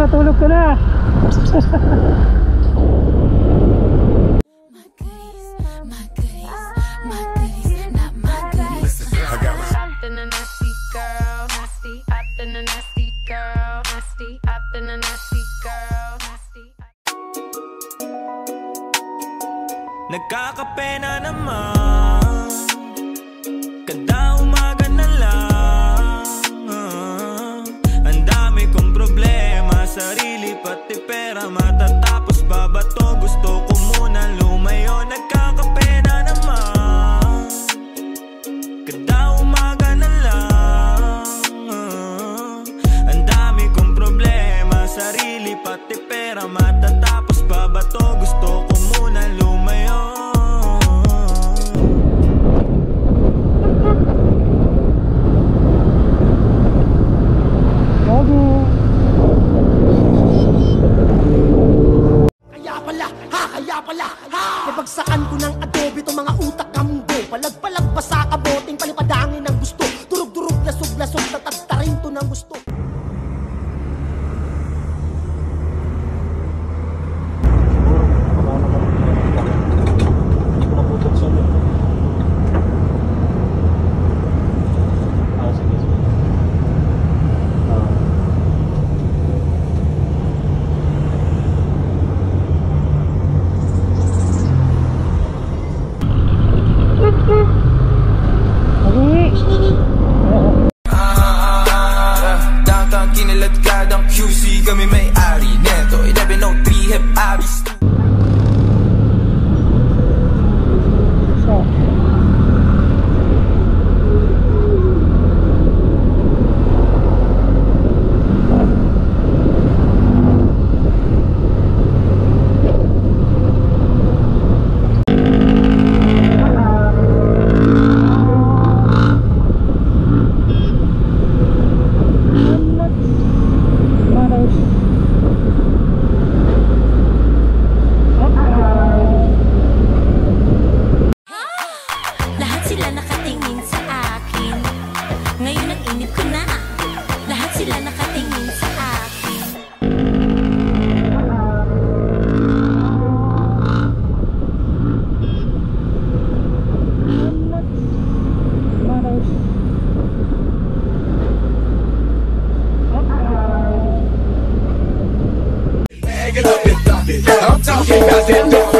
natulog ka na. Nagkakape na naman, kada umaga na lang. Ang dami kong problema, sarili pati pera, matatapos ba ba to? Gusto ko muna lumayo. Nagkakape na naman, kada umaga na lang. Ang dami kong problema, sarili pati pera, matatapos ba ba to? Gusto ko muna lumayo. Kaya pala, nabagsakan ko ng adobe itong mga utak kamgo. Palag-palag pa sa kaboting, palipadangin ng gusto. Durug-durug, lasog-lasog, tatagtarin to ng gusto. Downtown kiniladkadang QC, kami may-ari neto 1103 Hep Abis. Sila nakatingin sa akin. Ngayon ang inip ko na. Lahat sila nakatingin sa akin. I'm talking about that.